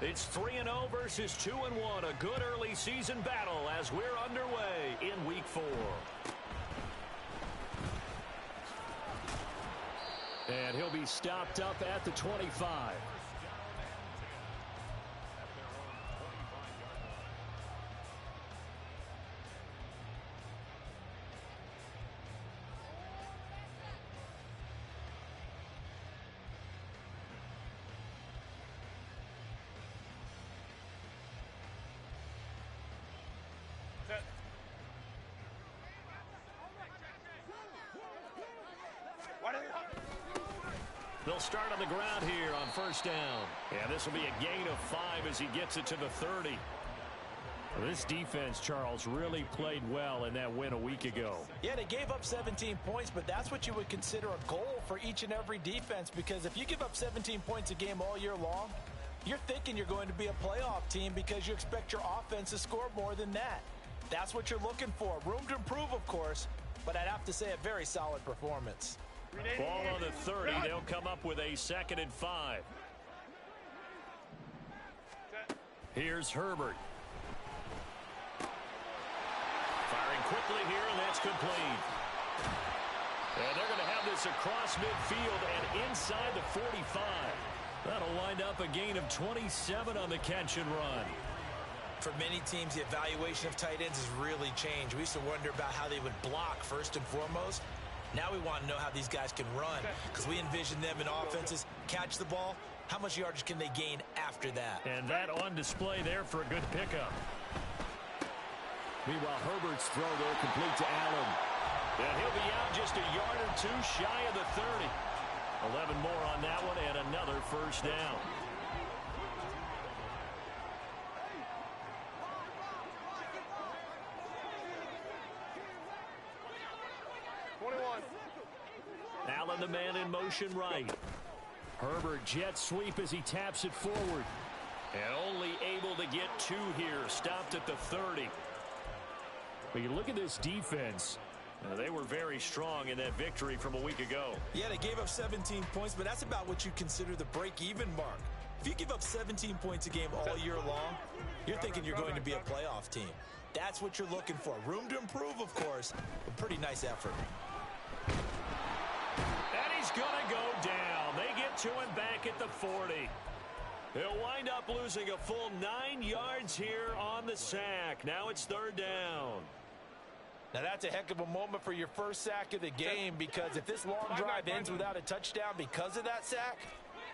It's 3-0 versus 2-1. A good early season battle as we're underway in Week 4. And he'll be stopped up at the 25. They'll start on the ground here on first down. And this will be a gain of 5 as he gets it to the 30. This defense, Charles, really played well in that win a week ago. Yeah, they gave up 17 points, but that's what you would consider a goal for each and every defense, because if you give up 17 points a game all year long, you're thinking you're going to be a playoff team because you expect your offense to score more than that. That's what you're looking for. Room to improve, of course, but I'd have to say a very solid performance. Ball on the 30. They'll come up with a 2nd and 5. Here's Herbert. Firing quickly here, and that's complete. And they're going to have this across midfield and inside the 45. That'll wind up a gain of 27 on the catch and run. For many teams, the evaluation of tight ends has really changed. We used to wonder about how they would block first and foremost. Now we want to know how these guys can run, because we envision them in offenses catch the ball. How much yardage can they gain after that? And that on display there for a good pickup. Meanwhile, Herbert's throw there complete to Allen. And he'll be out just a yard or two shy of the 30. 11 more on that one and another first down. Allen, the man in motion right. Herbert jet sweep as he taps it forward. And only able to get 2 here. Stopped at the 30. But you look at this defense. They were very strong in that victory from a week ago. Yeah, they gave up 17 points, but that's about what you consider the break-even mark. If you give up 17 points a game all year long, you're thinking you're going to be a playoff team. That's what you're looking for. Room to improve, of course, but pretty nice effort. And he's going to go down. They get to him back at the 40. He'll wind up losing a full 9 yards here on the sack. Now it's 3rd down. Now that's a heck of a moment for your first sack of the game, because if this long drive ends without a touchdown because of that sack,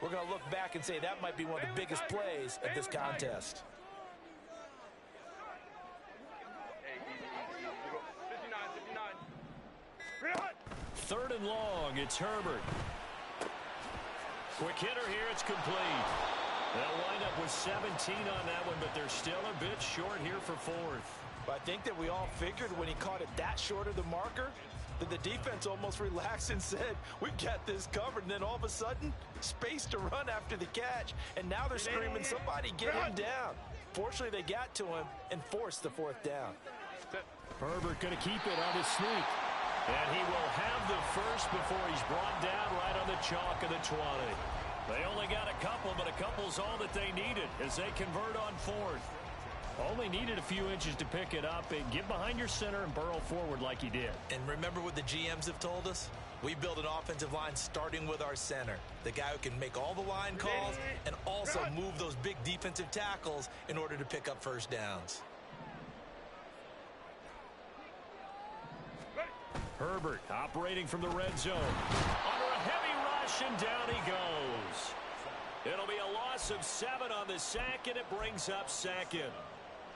we're going to look back and say that might be one of the biggest plays of this contest. Third and long, it's Herbert. Quick hitter here, it's complete. They'll wind up with 17 on that one, but they're still a bit short here for 4th. But I think that we all figured when he caught it that short of the marker that the defense almost relaxed and said, we've got this covered. And then all of a sudden, space to run after the catch. And now they're screaming, somebody get him down. Fortunately, they got to him and forced the 4th down. Herbert going to keep it on his sneak. And he will have the first before he's brought down right on the chalk of the 20. They only got a couple, but a couple's all that they needed as they convert on 4th. Only needed a few inches to pick it up and get behind your center and burrow forward like he did. And remember what the GMs have told us? We build an offensive line starting with our center. The guy who can make all the line calls and also move those big defensive tackles in order to pick up first downs. Herbert operating from the red zone. Under a heavy rush, and down he goes. It'll be a loss of 7 on the sack, and it brings up 2nd.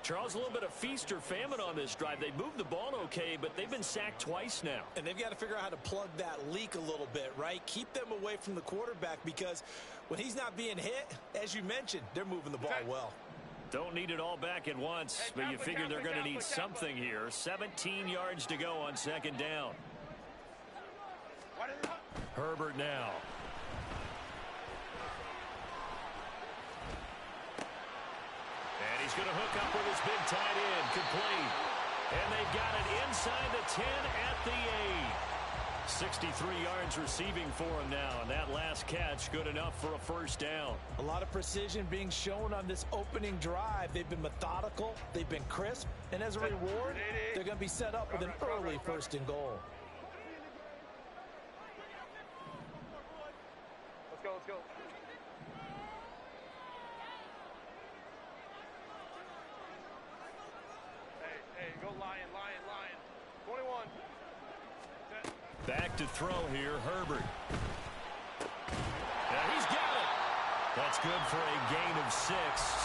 Charles, a little bit of feast or famine on this drive. They moved the ball okay, but they've been sacked twice now. And they've got to figure out how to plug that leak a little bit, right? Keep them away from the quarterback, because when he's not being hit, as you mentioned, they're moving the ball well. Don't need it all back at once, but you figure they're going to need something here. 17 yards to go on 2nd down. Herbert now. And he's going to hook up with his big tight end, complete. And they've got it inside the 10 at the 8. 63 yards receiving for him now, and that last catch good enough for a first down. A lot of precision being shown on this opening drive. They've been methodical, they've been crisp, and as a reward, they're going to be set up with an early first and goal. Let's go, let's go. Hey, go Lion, Lion, Lion. 21. Back to throw here, Herbert. And he's got it. That's good for a gain of 6,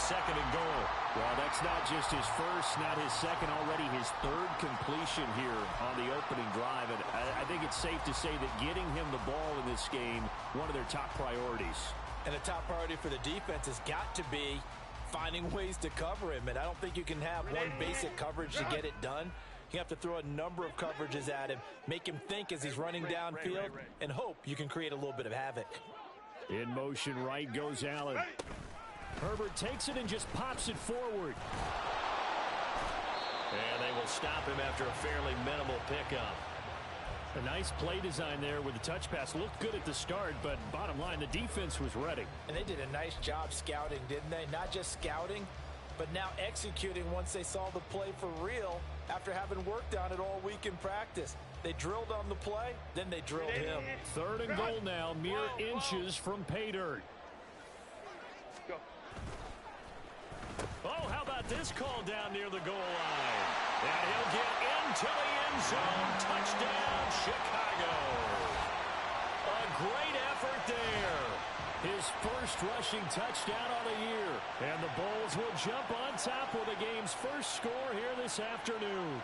second and goal. Well, that's not just his first, not his second, already his third completion here on the opening drive. And I think it's safe to say that getting him the ball in this game, one of their top priorities. And a top priority for the defense has got to be finding ways to cover him. And I don't think you can have one basic coverage to get it done. You have to throw a number of coverages at him, make him think as he's running downfield, and hope you can create a little bit of havoc. In motion right goes Allen. Herbert takes it and just pops it forward. And they will stop him after a fairly minimal pickup. A nice play design there with the touch pass. Looked good at the start, but bottom line, the defense was ready. And they did a nice job scouting, didn't they? Not just scouting, but now executing once they saw the play for real after having worked on it all week in practice. They drilled on the play, then they drilled him. Third and goal now, mere inches from pay dirt. Go. Oh, how about this call down near the goal line? And he'll get into the end zone. Touchdown, Chicago. A great effort there. His first rushing touchdown on the year. And the Bulls will jump on top with the game's first score here this afternoon.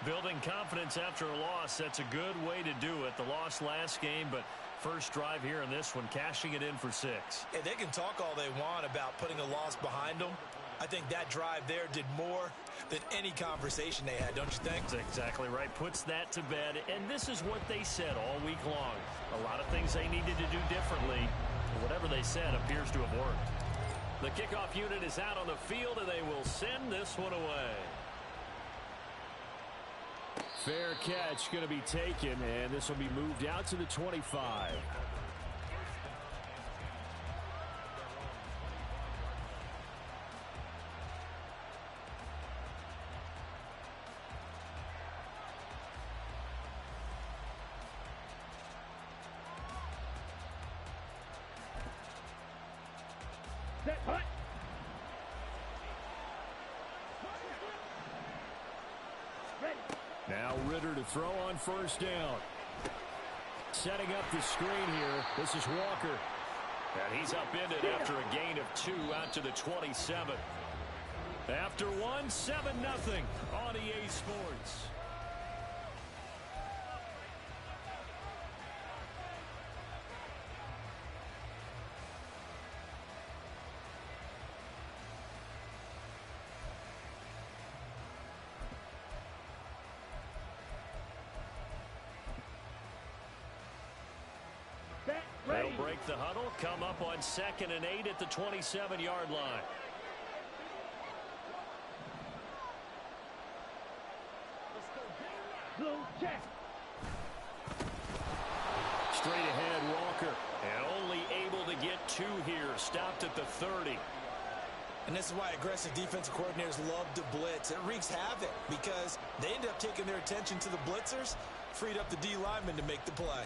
Building confidence after a loss, that's a good way to do it. The loss last game, but first drive here in this one, cashing it in for 6. Hey, they can talk all they want about putting a loss behind them. I think that drive there did more than any conversation they had, don't you think? That's exactly right. Puts that to bed. And this is what they said all week long. A lot of things they needed to do differently. Whatever they said appears to have worked. The kickoff unit is out on the field, and they will send this one away. Fair catch going to be taken, and this will be moved out to the 25. Now Ritter to throw on first down. Setting up the screen here. This is Walker. And he's upended after a gain of 2 out to the 27. After one, 7-0 on EA Sports. They'll break the huddle, come up on 2nd and 8 at the 27-yard line. Straight ahead, Walker. And only able to get 2 here. Stopped at the 30. And this is why aggressive defensive coordinators love to blitz. It wreaks havoc because they end up taking their attention to the blitzers, freed up the D linemen to make the play.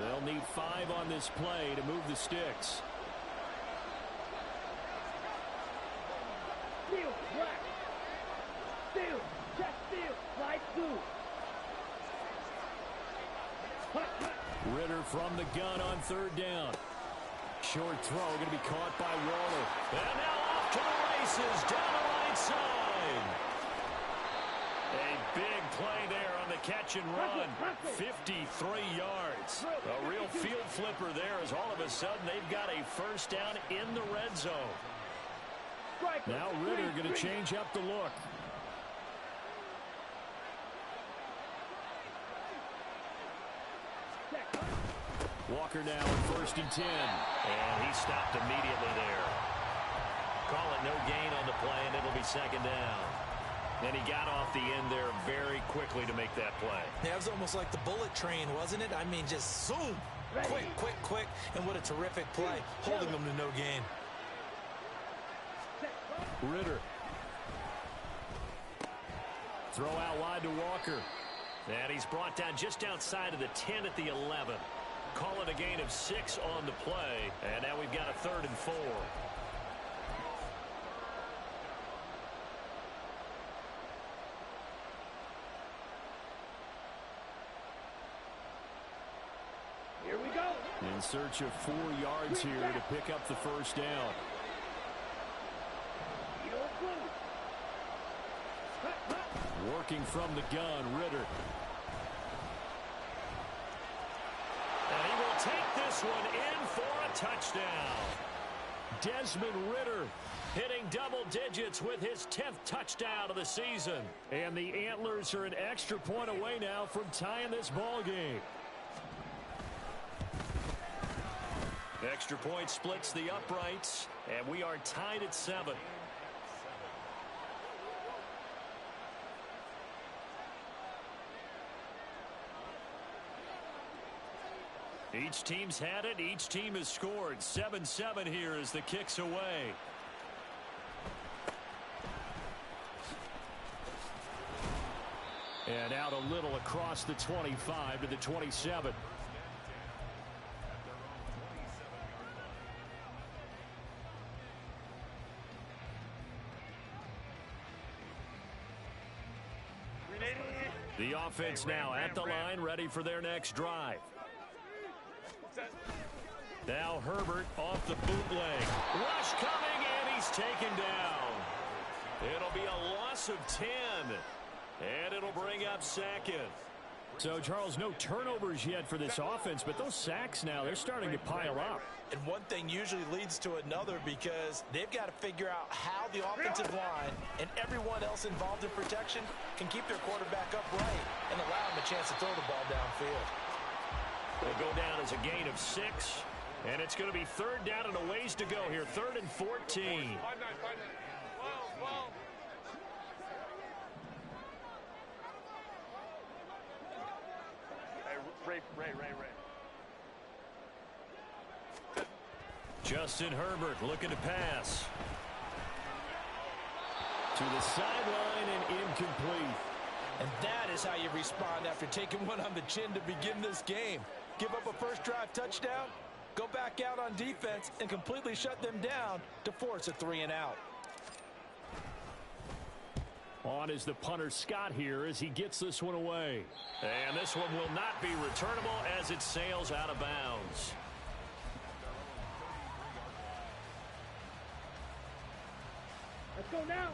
They'll need 5 on this play to move the sticks. Steal, black. Steal, check steal, light blue. Ritter from the gun on 3rd down. Short throw going to be caught by Waller. And now off to the races down the right side. A big play there on the catch and run. 53 yards. A real field flipper there as all of a sudden they've got a first down in the red zone. Now Ritter going to change up the look. Walker now at 1st and 10. And he stopped immediately there. Call it no gain on the play, and it'll be 2nd down. And he got off the end there very quickly to make that play. Yeah, it was almost like the bullet train, wasn't it? I mean, just zoom. Quick, quick, quick. And what a terrific play, holding them to no gain. Ritter. Throw out wide to Walker. And he's brought down just outside of the 10 at the 11. Call it a gain of 6 on the play. And now we've got a 3rd and 4. Here we go. In search of 4 yards here to pick up the 1st down. Working from the gun, Ritter. And he will take this one in for a touchdown. Desmond Ritter hitting double digits with his 10th touchdown of the season. And the Antlers are an extra point away now from tying this ball game. Extra point splits the uprights, and we are tied at 7. Each team's had it. Each team has scored. 7-7 here as the kick's away. And out a little across the 25 to the 27. The offense now at the line, ready for their next drive. Now Herbert off the bootleg. Rush coming, and he's taken down. It'll be a loss of 10, and it'll bring up 2nd. So, Charles, no turnovers yet for this offense, but those sacks now, they're starting to pile up. And one thing usually leads to another because they've got to figure out how the offensive line and everyone else involved in protection can keep their quarterback upright and allow him a chance to throw the ball downfield. Will go down as a gain of 6, and it's going to be 3rd down and a ways to go here. 3rd and 14. Ray. Justin Herbert looking to pass. To the sideline and incomplete. And that is how you respond after taking one on the chin to begin this game. Give up a first drive touchdown, go back out on defense, and completely shut them down to force a 3-and-out. On is the punter Scott here as he gets this one away. And this one will not be returnable as it sails out of bounds. Let's go now.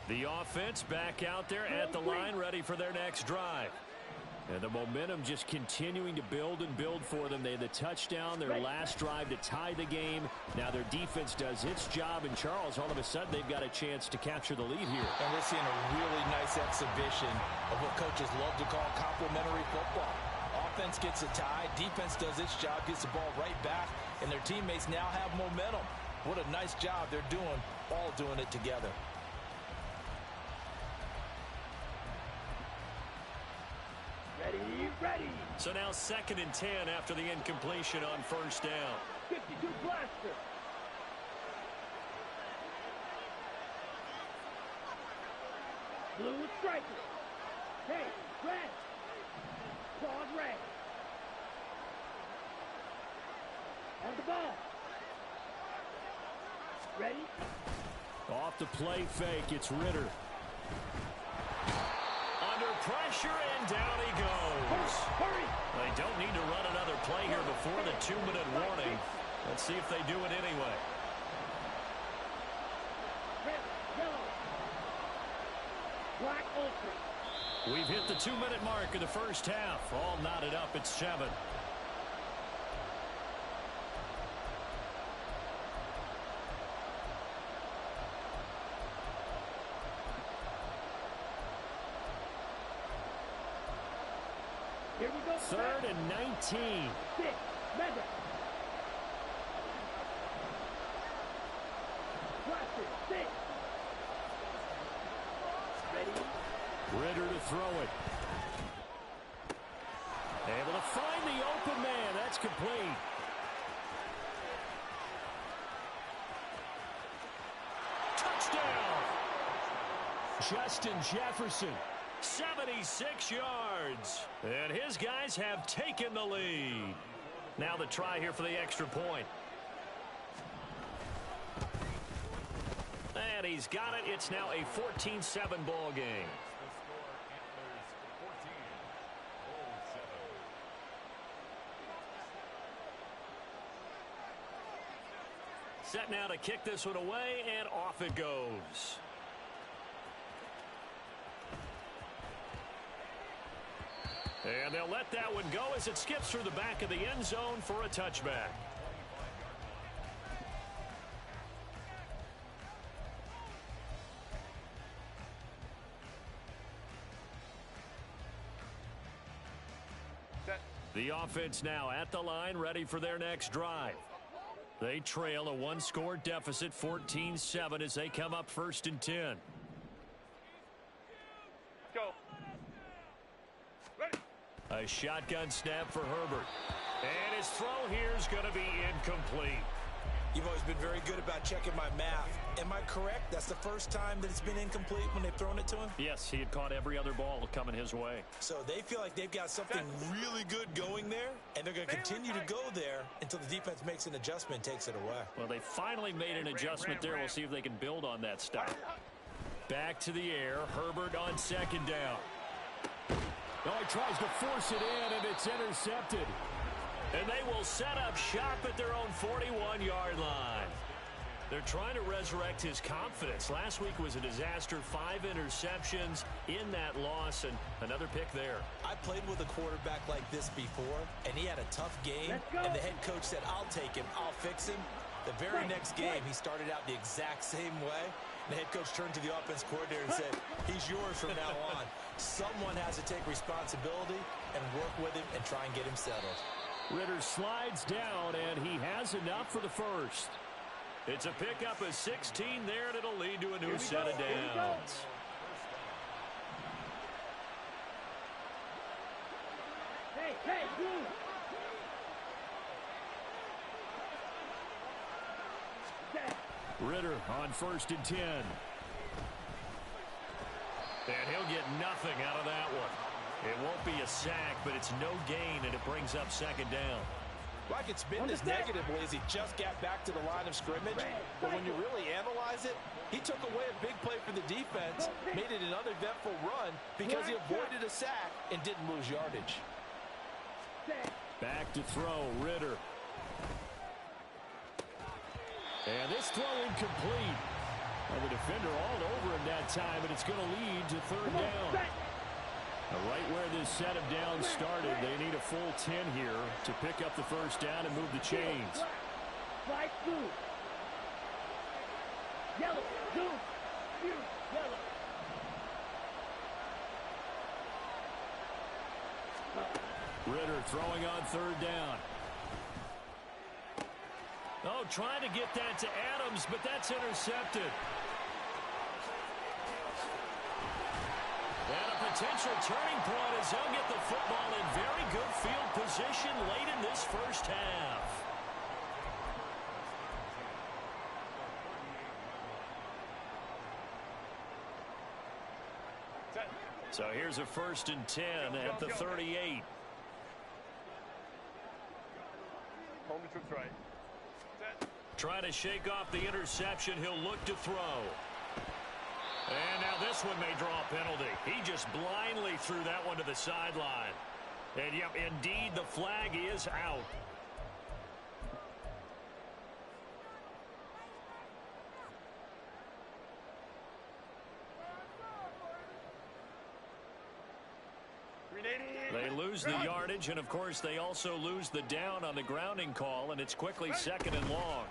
The offense back out there at the line, ready for their next drive. And the momentum just continuing to build and build for them. They had the touchdown, their last drive to tie the game. Now their defense does its job, and Charles, all of a sudden, they've got a chance to capture the lead here. And we're seeing a really nice exhibition of what coaches love to call complementary football. Offense gets a tie, defense does its job, gets the ball right back, and their teammates now have momentum. What a nice job they're doing, all doing it together. Ready. So now 2nd and 10 after the incompletion on 1st down. 52 blaster. Blue striker. Hey, red. Claws red. On the ball. Ready? Off the play fake, it's Ritter. Under pressure, and down he goes. Hurry. They don't need to run another play here before the 2-minute warning. Let's see if they do it anyway. Red, yellow. Black ultra. We've hit the 2-minute mark of the first half. All knotted up at 7. Here we go. 3rd and 19. 6. Mega. Watch it. Six. Ready. Ritter to throw it. Able to find the open man. That's complete. Touchdown. Justin Jefferson. 76 yards. And his guys have taken the lead. Now the try here for the extra point. And he's got it. It's now a 14-7 ball game. Set now to kick this one away, and off it goes. And they'll let that one go as it skips through the back of the end zone for a touchback. The offense now at the line, ready for their next drive. They trail a one-score deficit, 14-7, as they come up 1st and 10. Go. Ready. A shotgun snap for Herbert. And his throw here is going to be incomplete. You've always been very good about checking my math. Am I correct? That's the first time that it's been incomplete when they've thrown it to him? Yes, he had caught every other ball coming his way. So they feel like they've got something really good going there, and they're going to continue to go there until the defense makes an adjustment and takes it away. Well, they finally made an adjustment there. We'll see if they can build on that stop. Back to the air. Herbert on 2nd down. Oh, he tries to force it in, and it's intercepted. And they will set up shop at their own 41-yard line. They're trying to resurrect his confidence. Last week was a disaster. 5 interceptions in that loss, and another pick there. I played with a quarterback like this before, and he had a tough game, and the head coach said, I'll take him, I'll fix him. The very next game, he started out the exact same way. The head coach turned to the offense coordinator and said, he's yours from now on. Someone has to take responsibility and work with him and try and get him settled. Ritter slides down, and he has enough for the first. It's a pickup of 16 there, and it'll lead to a new set of downs. Hey, dude. Ritter on 1st and 10. And he'll get nothing out of that one. It won't be a sack, but it's no gain, and it brings up 2nd down. Like it's been as negatively as he just got back to the line of scrimmage. But when you really analyze it, he took away a big play for the defense, made it an uneventful run because he avoided a sack and didn't lose yardage. Back to throw, Ritter. And this throw incomplete. Well, the defender all over him that time, but it's going to lead to 3rd down. Right where this set of downs started, they need a full 10 here to pick up the 1st down and move the chains. Slide through. Yellow, blue, yellow. Ritter throwing on 3rd down. Oh, trying to get that to Adams, but that's intercepted. And a potential turning point as they'll get the football in very good field position late in this 1st half. So here's a 1st and 10 at the 38. Home the troops right. Trying to shake off the interception. He'll look to throw. And now this one may draw a penalty. He just blindly threw that one to the sideline. And, yep, indeed, the flag is out. They lose the yardage, and, of course, they also lose the down on the grounding call, and it's quickly 2nd and long.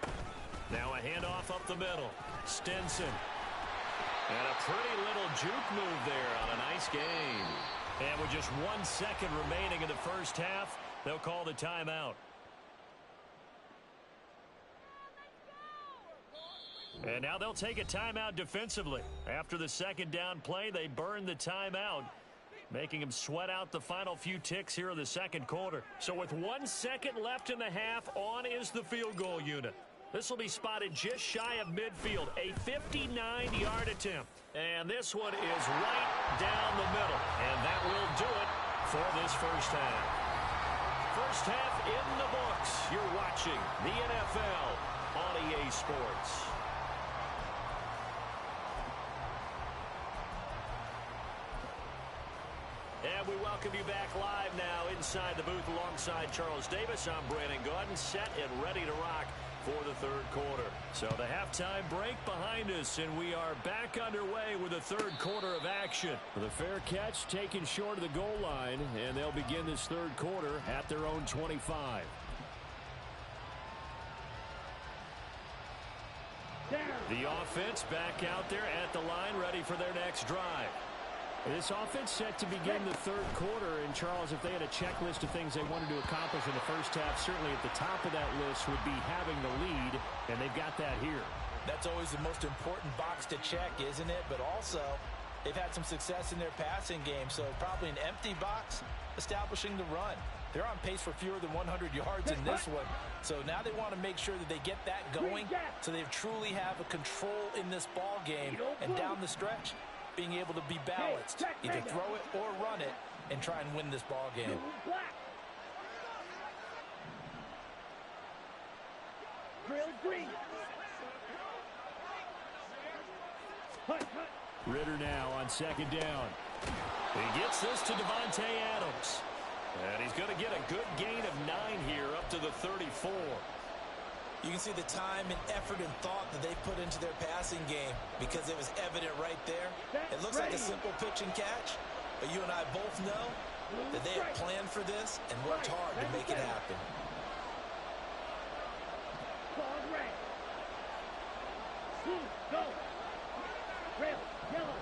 Now a handoff up the middle. Stinson. And a pretty little juke move there on a nice game. And with just 1 second remaining in the 1st half, they'll call the timeout. And now they'll take a timeout defensively. After the second down play, they burn the timeout, making them sweat out the final few ticks here in the second quarter. So with 1 second left in the half, on is the field goal unit. This will be spotted just shy of midfield, a 59-yard attempt. And this one is right down the middle. And that will do it for this first half. First half in the books. You're watching the NFL on EA Sports. And we welcome you back live now inside the booth alongside Charles Davis. I'm Brandon Gaudin, set and ready to rock for the third quarter. So the halftime break behind us, and we are back underway with the third quarter of action. The fair catch taken short of the goal line, and they'll begin this third quarter at their own 25. The offense back out there at the line, ready for their next drive. This offense set to begin the third quarter, and Charles, if they had a checklist of things they wanted to accomplish in the first half, certainly at the top of that list would be having the lead, and they've got that here. That's always the most important box to check, isn't it? But also, they've had some success in their passing game, so probably an empty box establishing the run. They're on pace for fewer than 100 yards in this one, so now they want to make sure that they get that going so they truly have a control in this ball game, and down the stretch, being able to be balanced, either throw it or run it, and try and win this ball game. Ritter now on second down. He gets this to Devontae Adams. And he's going to get a good gain of 9 here up to the 34. You can see the time and effort and thought that they put into their passing game because it was evident right there. It looks like a simple pitch and catch, but you and I both know that they have planned for this and worked hard to make it happen. Go. Red, yellow.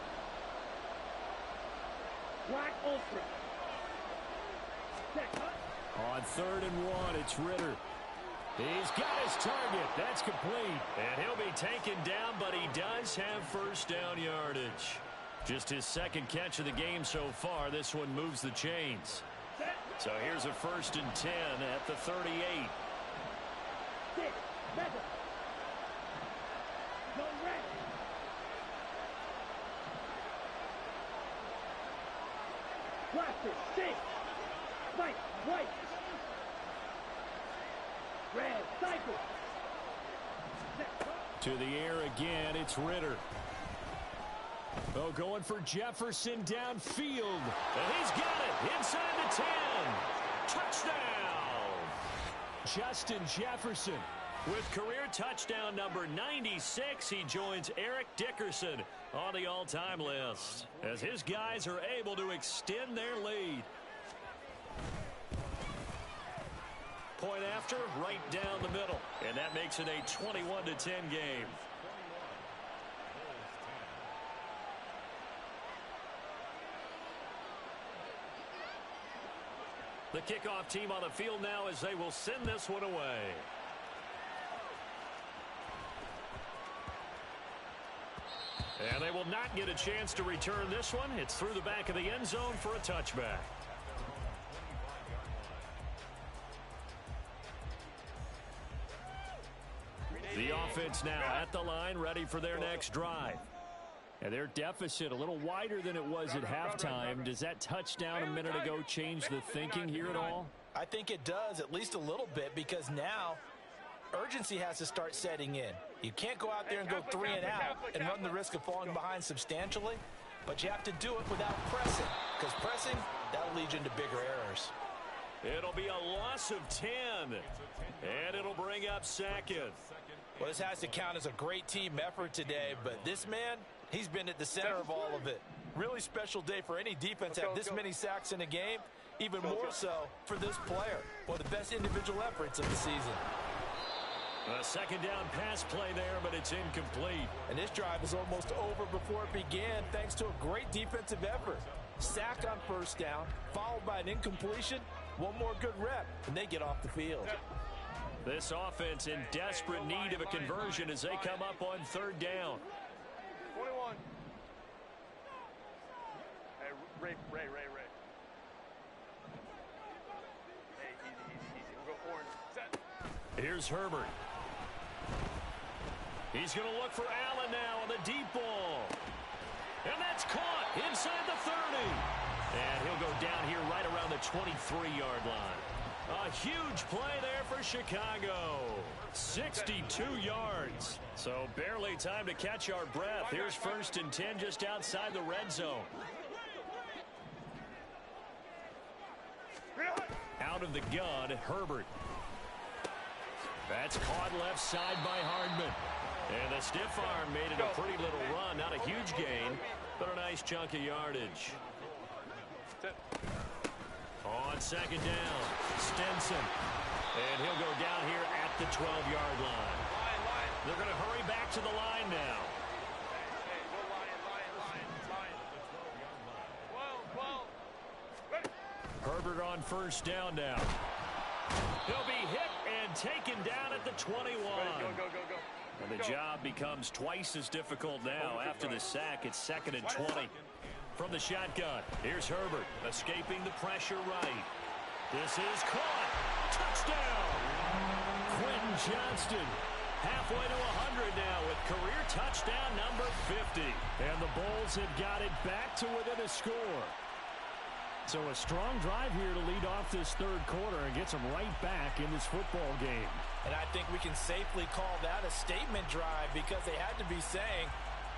Black, ultra. On 3rd and 1, it's Ritter. He's got his target. That's complete. And he'll be taken down, but he does have first down yardage. Just his second catch of the game so far. This one moves the chains. So here's a 1st and 10 at the 38. Blaster, stick, fight, white. Red, cycle. To the air again, it's Ritter. Oh, going for Jefferson downfield. And he's got it inside the 10. Touchdown. Justin Jefferson. With career touchdown number 96, he joins Eric Dickerson on the all-time list as his guys are able to extend their lead. Point after, right down the middle. And that makes it a 21-10 game. The kickoff team on the field now as they will send this one away. And they will not get a chance to return this one. It's through the back of the end zone for a touchback. The offense now at the line, ready for their next drive. And their deficit a little wider than it was at halftime. Does that touchdown a minute ago change the thinking here at all? I think it does, at least a little bit, because now urgency has to start setting in. You can't go out there and go 3 and out and run the risk of falling behind substantially, but you have to do it without pressing, because pressing, that'll lead you into bigger errors. It'll be a loss of 10, and it'll bring up second. Well, this has to count as a great team effort today, but this man, he's been at the center of all of it. Really special day for any defense to have this many sacks in a game, even more so for this player. One of the best individual efforts of the season. A second down pass play there, but it's incomplete. And this drive is almost over before it began thanks to a great defensive effort. Sack on first down, followed by an incompletion. One more good rep, and they get off the field. This offense in desperate need of a conversion as they come up on third down. 21. Hey, Ray. Hey, easy. We'll go orange. Set. Here's Herbert. He's going to look for Allen now on the deep ball. And that's caught inside the 30. And he'll go down here right around the 23-yard line. A huge play there for Chicago. 62 yards. So barely time to catch our breath. Here's 1st and 10 just outside the red zone. Out of the gun, Herbert. That's caught left side by Hardman. And the stiff arm made it a pretty little run. Not a huge gain, but a nice chunk of yardage. On 2nd down, Stinson. And he'll go down here at the 12-yard line. They're going to hurry back to the line now. Hey, go line. Herbert on 1st down now. He'll be hit and taken down at the 21. Go. And the job becomes twice as difficult now. After the sack, it's 2nd and 20. From the shotgun, here's Herbert, escaping the pressure right. This is caught. Touchdown! Quentin Johnston, halfway to 100 now with career touchdown number 50. And the Bulls have got it back to within a score. So a strong drive here to lead off this third quarter and gets them right back in this football game. And I think we can safely call that a statement drive because they had to be saying,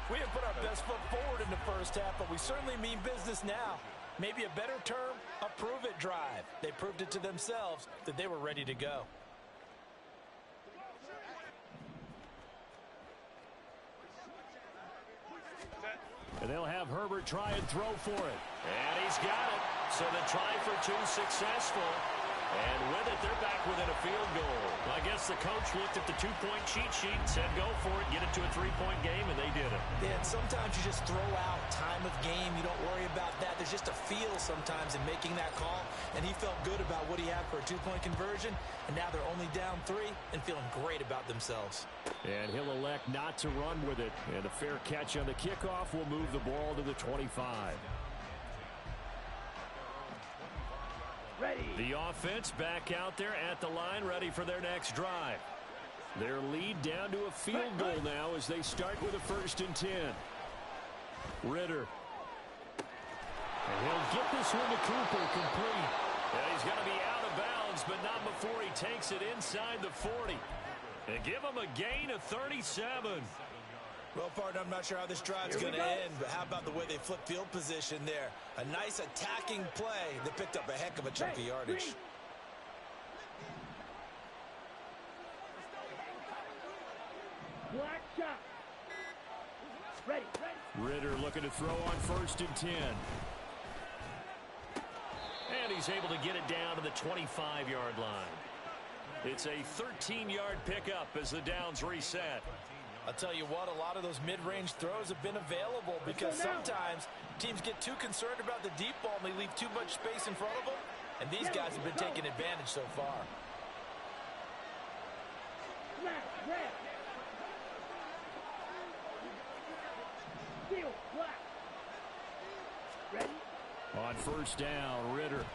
we have put our best foot forward in the first half, but we certainly mean business now. Maybe a better term, a prove-it drive. They proved it to themselves that they were ready to go. And they'll have Herbert try and throw for it. And he's got it. So the try for 2 successful. And with it, they're back within a field goal. I guess the coach looked at the 2-point cheat sheet and said, go for it, get it to a 3-point game, and they did it. Yeah, and sometimes you just throw out time of game. You don't worry about that. There's just a feel sometimes in making that call, and he felt good about what he had for a 2-point conversion, and now they're only down 3 and feeling great about themselves. And he'll elect not to run with it, and a fair catch on the kickoff will move the ball to the 25. Ready. The offense back out there at the line, ready for their next drive. Their lead down to a field goal now as they start with a 1st and 10. Ritter. And he'll get this one to Cooper complete. And he's going to be out of bounds, but not before he takes it inside the 40. And give him a gain of 37. Well, partner, I'm not sure how this drive's going to end, but how about the way they flip field position there? A nice attacking play that picked up a heck of a chunk of yardage. Black shot. Ready. Ritter looking to throw on 1st and 10. And he's able to get it down to the 25-yard line. It's a 13-yard pickup as the downs reset. I'll tell you what, a lot of those mid-range throws have been available because sometimes teams get too concerned about the deep ball and they leave too much space in front of them. And these guys have been taking advantage so far. Steel, black. Ready? On 1st down, Ritter.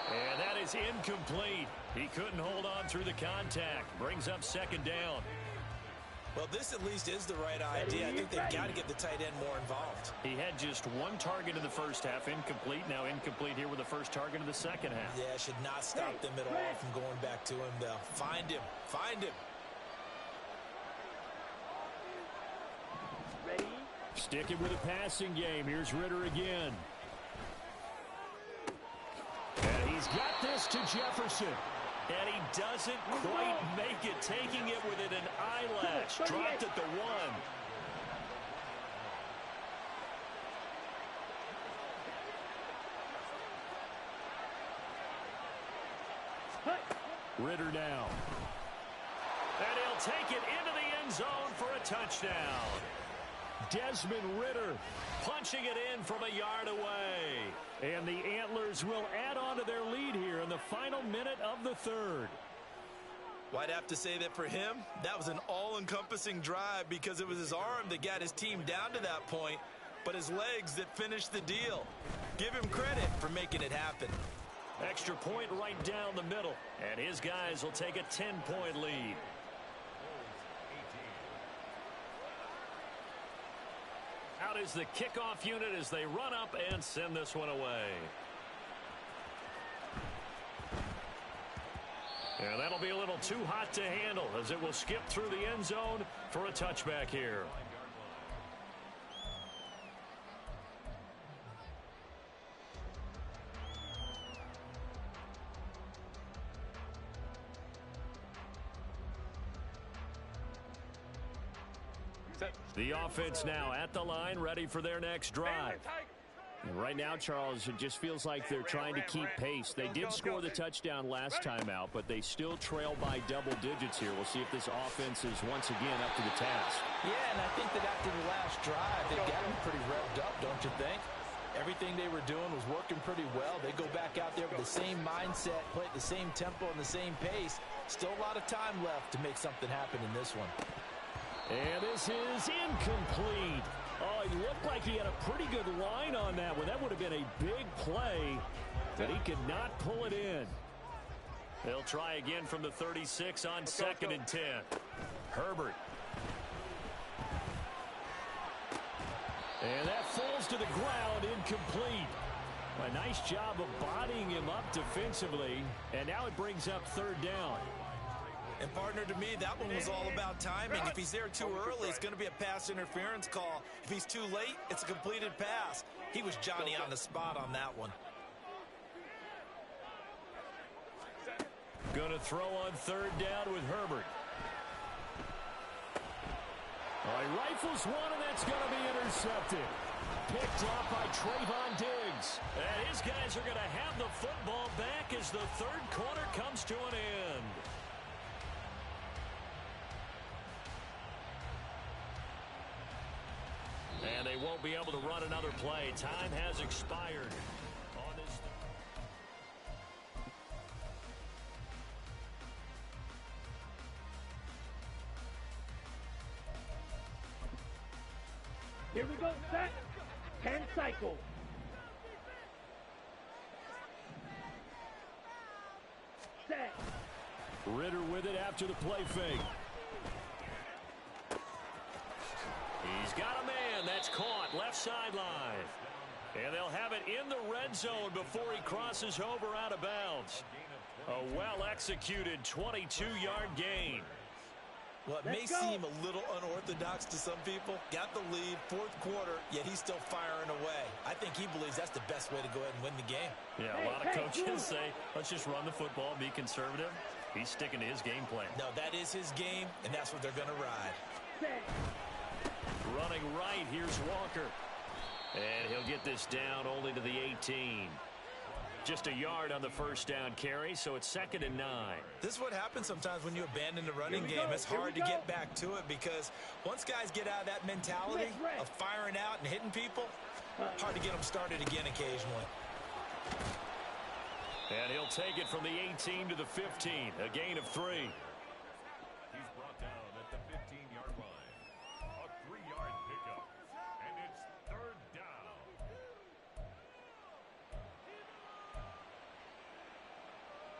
And that is incomplete. He couldn't hold on through the contact. Brings up 2nd down. Well, this at least is the right idea. I think they've got to get the tight end more involved. He had just 1 target in the first half, incomplete. Now incomplete here with the first target in the second half. Yeah, should not stop them at all from going back to him, though. Find him. Find him. Ready? Sticking with a passing game. Here's Ritter again. And he's got this to Jefferson. And he doesn't quite make it, taking it within an eyelash. Dropped at the 1. Ritter now. And he'll take it into the end zone for a touchdown. Desmond Ridder punching it in from a yard away. And the Antlers will add on to their lead here in the final minute of the third. Well, I'd have to say that for him, that was an all-encompassing drive because it was his arm that got his team down to that point, but his legs that finished the deal. Give him credit for making it happen. Extra point right down the middle, and his guys will take a 10-point lead. Out is the kickoff unit as they run up and send this one away. And that'll be a little too hot to handle as it will skip through the end zone for a touchback here. The offense now at the line, ready for their next drive. And right now, Charles, it just feels like they're trying to keep pace. They did score the touchdown last time out, but they still trail by double digits here. We'll see if this offense is once again up to the task. Yeah, and I think that after the last drive, they got them pretty revved up, don't you think? Everything they were doing was working pretty well. They go back out there with the same mindset, play at the same tempo and the same pace. Still a lot of time left to make something happen in this one. And this is incomplete. Oh, he looked like he had a pretty good line on that one. That would have been a big play, but he could not pull it in. They'll try again from the 36 on 2nd and 10. Herbert. And that falls to the ground, incomplete. A nice job of bodying him up defensively, and now it brings up 3rd down. And, partner, to me, that one was all about timing. If he's there too early, it's going to be a pass interference call. If he's too late, it's a completed pass. He was Johnny on the spot on that one. Going to throw on 3rd down with Herbert. He rifles one, and that's going to be intercepted. Picked up by Trayvon Diggs. And his guys are going to have the football back as the 3rd quarter comes to an end. And they won't be able to run another play. Time has expired on this. Here we go, set. 10 cycles. Set. Ridder with it after the play fake. He's got a man. That's caught left sideline. And they'll have it in the red zone before he crosses over out of bounds. A well-executed 22-yard gain. Well, it may seem a little unorthodox to some people. Got the lead, 4th quarter, yet he's still firing away. I think he believes that's the best way to go ahead and win the game. Yeah, a lot of coaches say, let's just run the football, be conservative. He's sticking to his game plan. No, that is his game, and that's what they're going to ride. Running right, here's Walker. And he'll get this down only to the 18. Just a yard on the 1st down carry, so it's 2nd and 9. This is what happens sometimes when you abandon the running game. It's hard to get back to it because once guys get out of that mentality of firing out and hitting people, hard to get them started again occasionally. And he'll take it from the 18 to the 15, a gain of 3. He's brought down at the 15-yard line. A 3-yard pickup, and it's 3rd down.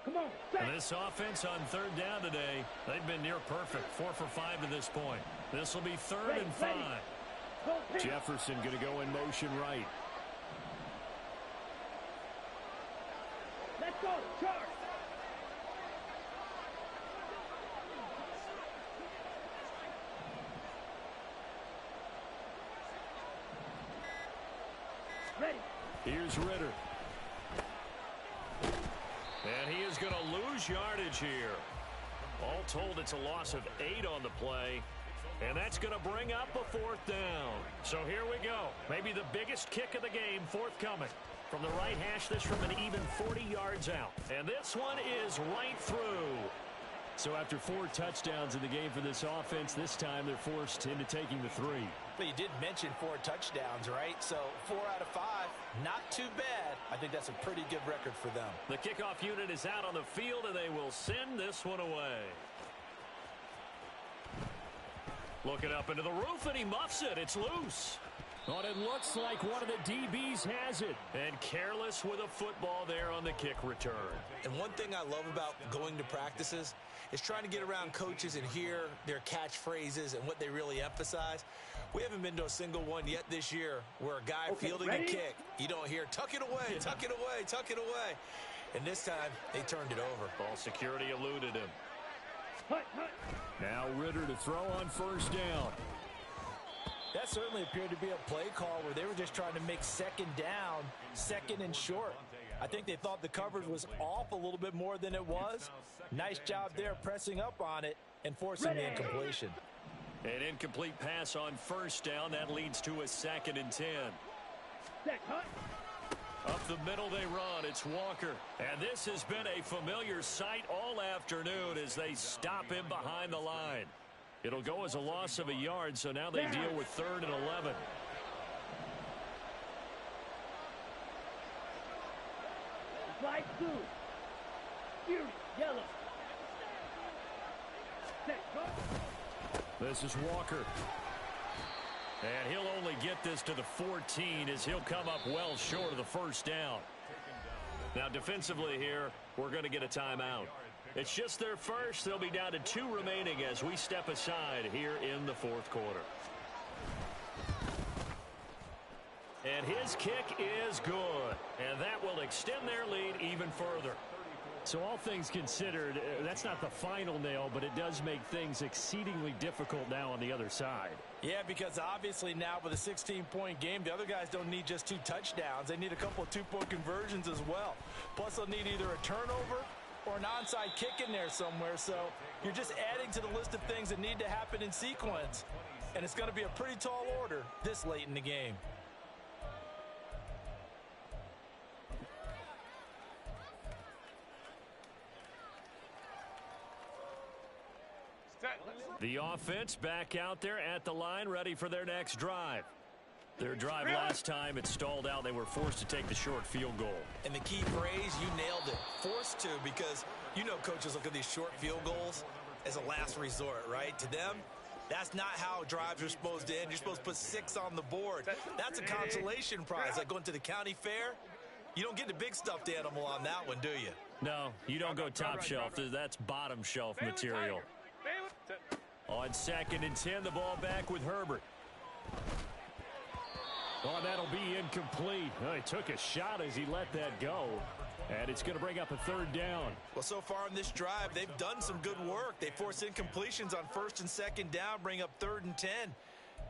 Come on, set. And this offense on 3rd down today, they've been near perfect. 4 for 5 to this point. This will be 3rd and 5. Jefferson going to go in motion right. Let's go, charge. Ready. Here's Ridder. And he is going to lose yardage here. All told, it's a loss of 8 on the play. And that's going to bring up a 4th down. So here we go. Maybe the biggest kick of the game forthcoming. From the right hash, this from an even 40 yards out. And this one is right through. So after 4 touchdowns in the game for this offense, this time they're forced into taking the 3. But you did mention 4 touchdowns, right? So 4 out of 5, not too bad. I think that's a pretty good record for them. The kickoff unit is out on the field, and they will send this one away. Looking up into the roof, and he muffs it. It's loose. But it looks like one of the DBs has it. And careless with a football there on the kick return. And one thing I love about going to practices is trying to get around coaches and hear their catchphrases and what they really emphasize. We haven't been to a single one yet this year where a guy fielding a kick, you don't hear, tuck it away, tuck it away, tuck it away. And this time, they turned it over. Ball security eluded him. Now Ritter to throw on first down. That certainly appeared to be a play call where they were just trying to make second down, second and short. I think they thought the coverage was off a little bit more than it was. Nice job there pressing up on it and forcing the incompletion. An incomplete pass on first down. That leads to a 2nd and 10. Up the middle they run. It's Walker. And this has been a familiar sight all afternoon as they stop him behind the line. It'll go as a loss of a yard, so now they deal with 3rd and 11. Slide 2. Fury, yellow. This is Walker. And he'll only get this to the 14 as he'll come up well short of the first down. Now defensively here, we're going to get a timeout. It's just their first. They'll be down to 2 remaining as we step aside here in the 4th quarter. And his kick is good. And that will extend their lead even further. So all things considered, that's not the final nail, but it does make things exceedingly difficult now on the other side. Yeah, because obviously now with a 16-point game, the other guys don't need just 2 touchdowns. They need a couple of 2-point conversions as well. Plus, they'll need either a turnover or an onside kick in there somewhere. So you're just adding to the list of things that need to happen in sequence. And it's going to be a pretty tall order this late in the game. The offense back out there at the line, ready for their next drive. Their drive last time, it stalled out. They were forced to take the short field goal. And the key phrase, you nailed it. Forced to, because you know coaches look at these short field goals as a last resort, right? To them, that's not how drives are supposed to end. You're supposed to put 6 on the board. That's a consolation prize, like going to the county fair. You don't get the big stuffed animal on that one, do you? No, you don't go top shelf. That's bottom shelf material. On 2nd and 10, the ball back with Herbert. Oh, that'll be incomplete. Oh, he took a shot as he let that go. And it's going to bring up a 3rd down. Well, so far on this drive, they've done some good work. They force incompletions on 1st and 2nd down, bring up 3rd and 10.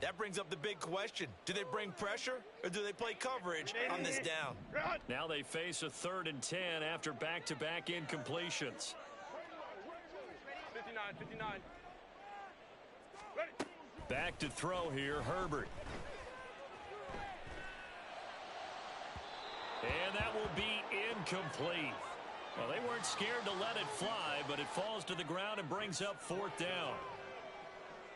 That brings up the big question. Do they bring pressure or do they play coverage on this down? Now they face a 3rd and 10 after back-to-back incompletions. 59. Back to throw here, Herbert. And that will be incomplete. Well, they weren't scared to let it fly, but it falls to the ground and brings up 4th down.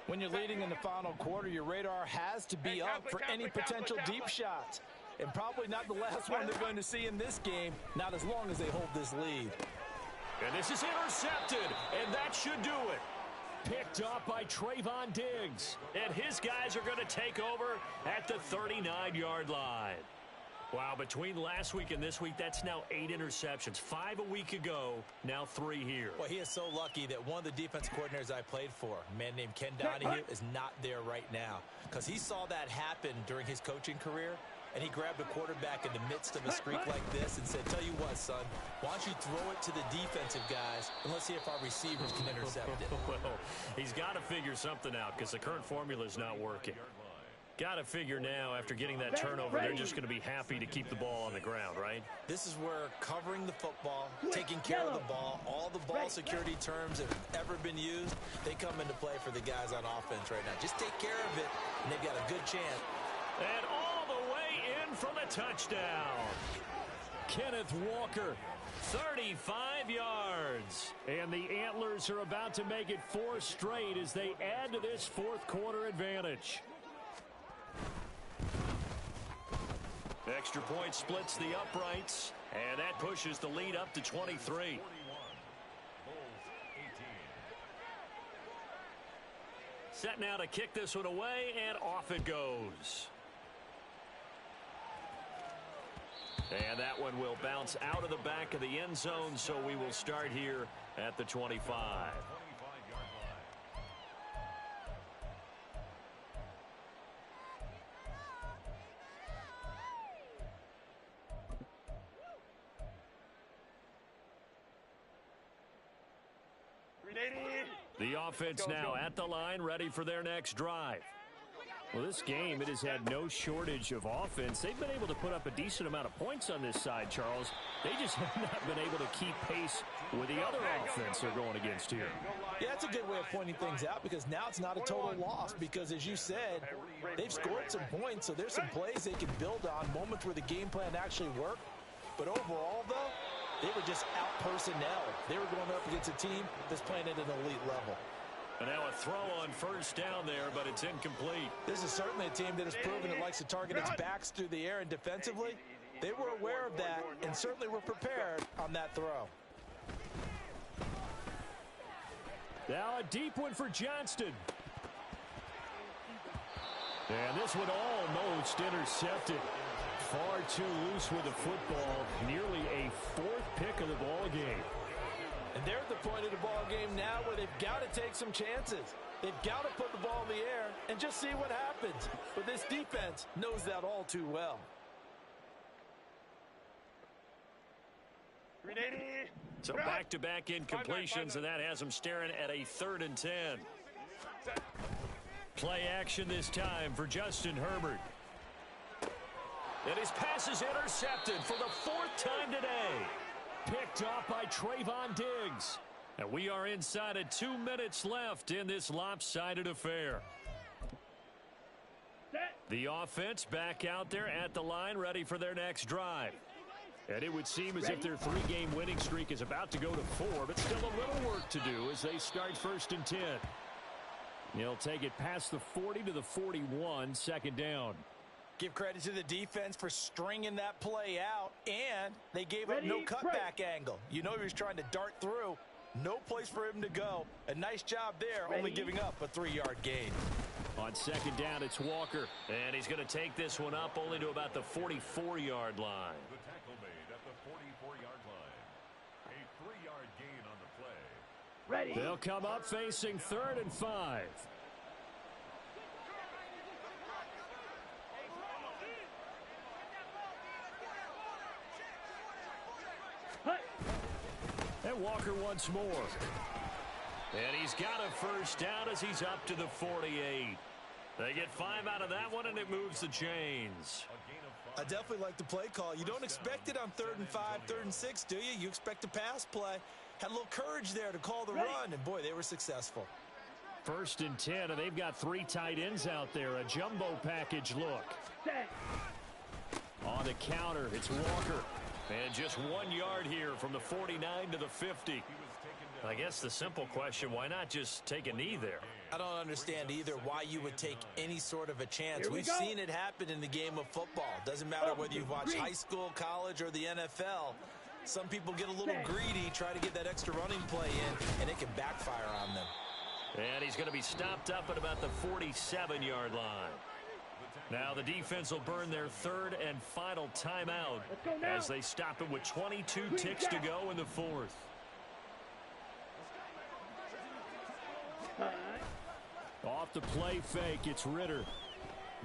When you're leading in the final quarter, your radar has to be up for any potential deep shots. And probably not the last one they're going to see in this game, not as long as they hold this lead. And this is intercepted, and that should do it. Picked up by Trayvon Diggs. And his guys are going to take over at the 39-yard line. Wow, between last week and this week, that's now 8 interceptions. 5 a week ago, now 3 here. Well, he is so lucky that one of the defense coordinators I played for, a man named Ken Donahue, is not there right now. Because he saw that happen during his coaching career, and he grabbed a quarterback in the midst of a streak like this and said, tell you what, son, why don't you throw it to the defensive guys, and let's see if our receivers can intercept it. Well, he's got to figure something out because the current formula is not working. Got to figure now, after getting that turnover, they're just going to be happy to keep the ball on the ground, right? This is where covering the football, taking care of the ball, all the ball security terms that have ever been used, they come into play for the guys on offense right now. Just take care of it, and they've got a good chance. And all the way in for the touchdown. Kenneth Walker, 35 yards. And the Antlers are about to make it 4 straight as they add to this 4th quarter advantage. Extra point splits the uprights, and that pushes the lead up to 23. Set now to kick this one away, and off it goes. And that one will bounce out of the back of the end zone, so we will start here at the 25. The offense now at the line, ready for their next drive. Well, this game, it has had no shortage of offense. They've been able to put up a decent amount of points on this side, Charles. They just have not been able to keep pace with the other offense they're going against here. Yeah, that's a good way of pointing things out because now it's not a total loss because, as you said, they've scored some points, so there's some plays they can build on, moments where the game plan actually worked. But overall, though, they were just out-personnel. They were going up against a team that's playing at an elite level. And now a throw on first down there, but it's incomplete. This is certainly a team that has proven it likes to target its backs through the air, and defensively, they were aware of that and certainly were prepared on that throw. Now a deep one for Johnston. And this one almost intercepted. Far too loose with the football. Nearly a fourth pick of the ball game. And they're at the point of the ball game now where they've got to take some chances. They've got to put the ball in the air and just see what happens. But this defense knows that all too well. So back-to-back incompletions, and that has them staring at a 3rd and 10. Play action this time for Justin Herbert. And his pass is intercepted for the 4th time today. Picked off by Trayvon Diggs. And we are inside of 2 minutes left in this lopsided affair. The offense back out there at the line, ready for their next drive. And it would seem as if their 3-game winning streak is about to go to 4, but still a little work to do as they start 1st and 10. He'll take it past the 40 to the 41, 2nd down. Give credit to the defense for stringing that play out, and they gave up no cutback angle. You know he was trying to dart through. No place for him to go. A nice job there, only giving up a 3-yard gain. On 2nd down, it's Walker, and he's going to take this one up only to about the 44-yard line. The tackle made at the 44-yard line. A 3-yard gain on the play. Ready. They'll come up facing 3rd and 5. And Walker once more. And he's got a first down as he's up to the 48. They get 5 out of that one, and it moves the chains. I definitely like the play call. You don't expect it on 3rd and 5, 3rd and 6, do you? You expect a pass play. Had a little courage there to call the run, and boy, they were successful. 1st and 10, and they've got 3 tight ends out there. A jumbo package look. On the counter, it's Walker. And just 1 yard here from the 49 to the 50. I guess the simple question, why not just take a knee there? I don't understand either why you would take any sort of a chance. We've seen it happen in the game of football. Doesn't matter whether you've watched high school, college, or the NFL. Some people get a little greedy, try to get that extra running play in, and it can backfire on them. And he's going to be stopped up at about the 47-yard line. Now the defense will burn their 3rd and final timeout as they stop it with 22 ticks to go in the 4th. Off the play fake, it's Ritter.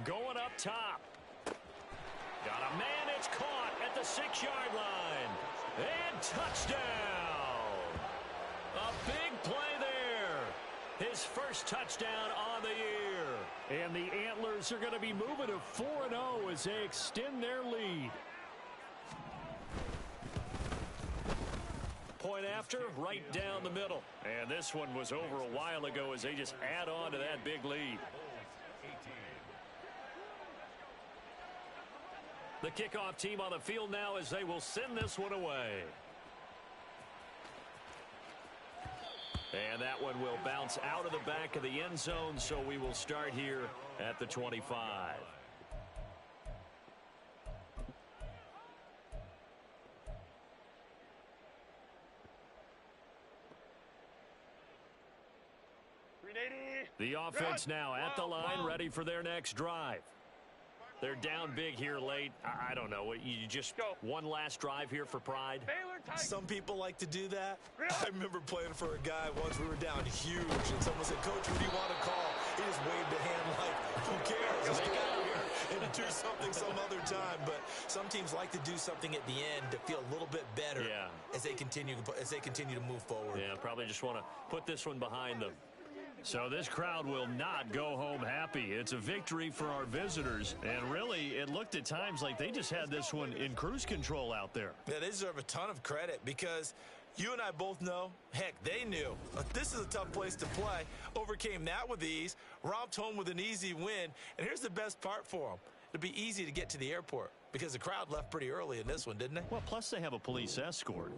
Going up top. Got a man, it's caught at the 6-yard line. And touchdown. A big play there. His first touchdown on the year. And the Antlers are going to be moving to 4-0 as they extend their lead. Point after, right down the middle. And this one was over a while ago as they just add on to that big lead. The kickoff team on the field now as they will send this one away. And that one will bounce out of the back of the end zone, so we will start here at the 25. The offense now at the line, ready for their next drive. They're down big here late. I don't know. You just one last drive here for pride? Some people like to do that. I remember playing for a guy once. We were down huge, and someone said, "Coach, what do you want to call?" He just waved a hand like, "Who cares? Let's get out here and do something some other time." But some teams like to do something at the end to feel a little bit better as they continue to move forward. Yeah, probably just want to put this one behind them. So this crowd will not go home happy. It's a victory for our visitors. And really, it looked at times like they just had this one in cruise control out there. Yeah, they deserve a ton of credit because you and I both know, heck, they knew. This is a tough place to play. Overcame that with ease, romped home with an easy win. And here's the best part for them. It'll be easy to get to the airport because the crowd left pretty early in this one, didn't they? Well, plus they have a police escort.